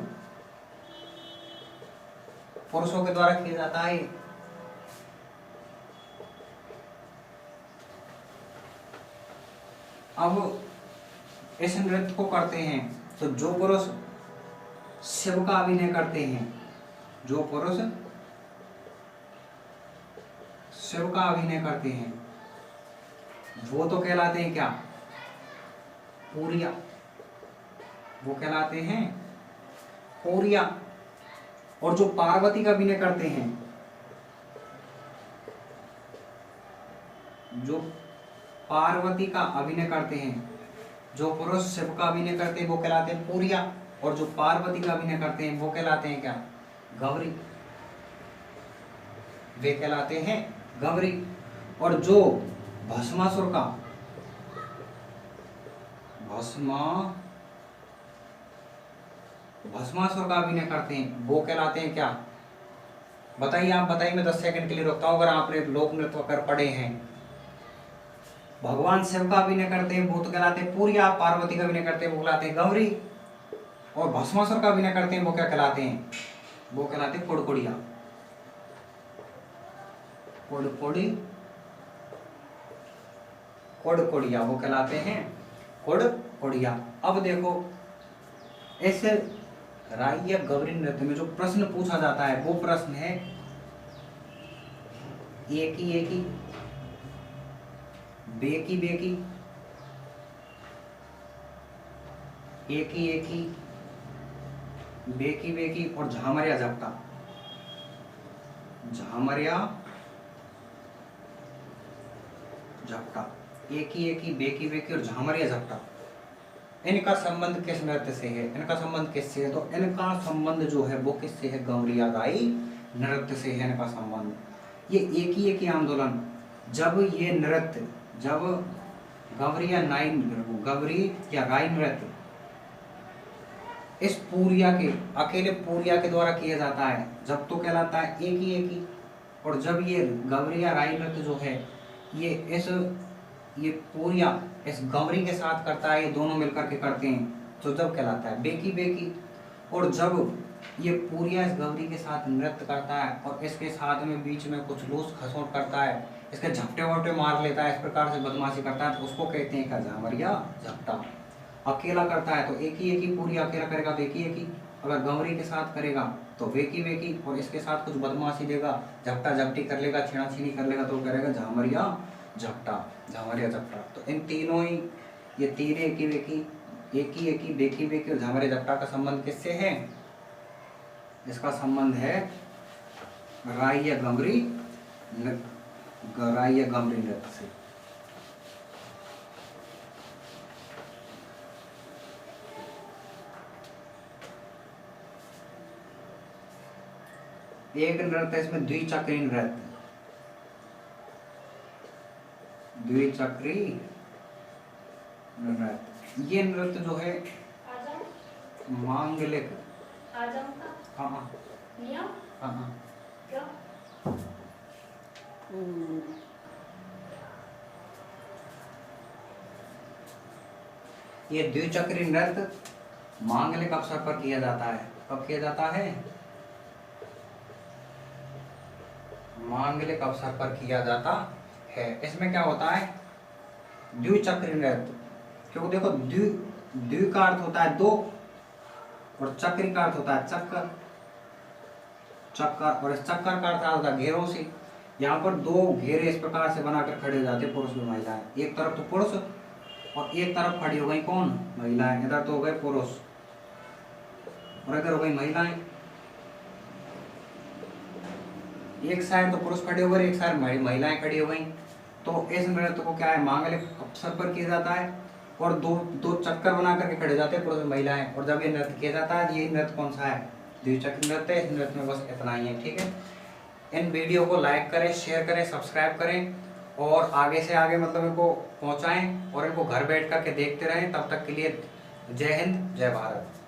पुरुषों के द्वारा किया जाता है। अब इस नृत्य को करते हैं तो जो पुरुष शिव का अभिनय करते हैं, जो पुरुष शिव का अभिनय करते हैं वो तो कहलाते हैं क्या? पूरिया। वो कहलाते हैं पूरिया। और जो पार्वती का अभिनय करते हैं, जो पार्वती का अभिनय करते हैं, जो पुरुष शिव का अभिनय करते हैं वो कहलाते हैं पूरिया। और जो पार्वती का अभिनय करते हैं वो कहलाते हैं क्या? गौरी। वे कहलाते हैं गंवरी। और जो भस्मासुर का भस्मासुर का अभिनय करते हैं वो कहलाते हैं क्या? बताइए, आप बताइए, मैं 10 सेकंड के लिए रोकता हूँ। अगर आपने लोक नृत्य कर पढ़े हैं, भगवान शिव का अभिनय करते हैं वो तो कहलाते हैं पूरी। आप पार्वती का अभिनय करते हैं वो कहलाते हैं गौरी। और भस्मासुर का अभिनय करते हैं वो क्या कहलाते हैं? वो कहलाते हैं कुड़कुड़िया। कुड़कुड़िया वो कहलाते हैं कुड़कुड़िया। अब देखो, इस राई या गौरी नृत्य में जो प्रश्न पूछा जाता है वो प्रश्न है एकी एकी, बेकी बेकी, एकी एकी, बेकी बेकी और झामरिया झपटा। झामरिया झपटा, एकी एकी, बेकी बेकी और झामरिया झपटा। इनका संबंध किस नृत्य से है? इनका संबंध किससे है? तो इनका संबंध जो है वो किससे है? गौरिया गाई नृत्य से है इनका संबंध। ये एकी एकी आंदोलन, जब ये नृत्य, जब गौरी या गाई नृत्य इस पूरिया के, अकेले पूरिया के द्वारा किया जाता है जब तो कहलाता है एकी एकी। और जब ये गौरी या गाई नृत्य जो है ये पूरिया इस गौरी के साथ करता है, ये दोनों मिलकर के करते हैं तो जब कहलाता है बेकी बेकी। और जब ये पूरिया इस गौरी के साथ नृत्य करता है और इसके साथ में बीच में कुछ लूस खसोट करता है, इसके झपटे वपटे मार लेता है, इस प्रकार से बदमाशी करता है तो उसको कहते हैं क्या? झामरिया झपटा। अकेला करता है तो एकी एकी, पूरिया अकेला करेगा तो एकी एकी, अगर गौरी के साथ करेगा तो बेकी बेकी, और इसके साथ कुछ बदमाशी देगा, झपटा झपटी कर लेगा, छीना छीनी कर लेगा तो करेगा झामरिया झपटा, झामरिया झपटा। तो इन तीनों ही, ये तीन एकी बेकी, बेकी बेकी और झामरिया झपटा का संबंध किससे है? इसका संबंध है राई या गंवरी नृत्य से। एक नृत्य इसमें द्विचक्री नृत्य, ये नृत्य जो है मांगलिक, हाँ ये द्विचक्री नृत्य मांगलिक अवसर पर किया जाता है। कब किया जाता है? मांगलिक अवसर पर किया जाता है। इसमें क्या होता है? द्विचक्री नृत्य, क्योंकि देखो द्वि का अर्थ होता है दो और चक्री का अर्थ होता है चक्कर, और इस चक्कर का अर्थ होता है घेरों से। यहाँ पर दो घेरे इस प्रकार से बनाकर खड़े हो जाते हैं पुरुष और महिलाएं। एक तरफ तो पुरुष और एक तरफ खड़ी हो गई कौन? महिलाएं। इधर तो हो गए पुरुष और इधर हो गई महिलाएं। एक साइड तो पुरुष खड़े हो गए, एक साइड महिलाएं खड़ी हो गई। तो इस नृत्य को क्या है? मांगलिक अवसर पर किया जाता है और दो चक्कर बना करके खड़े जाते हैं पुरुष और महिलाएं। और जब ये नृत्य किया जाता है, ये नृत्य कौन सा है? द्विचक्री नृत्य। इस नृत्य में बस इतना ही है, ठीक है। इन वीडियो को लाइक करें, शेयर करें, सब्सक्राइब करें और आगे से आगे मतलब इनको पहुंचाएं और इनको घर बैठ करके देखते रहें। तब तक के लिए जय हिंद, जय भारत।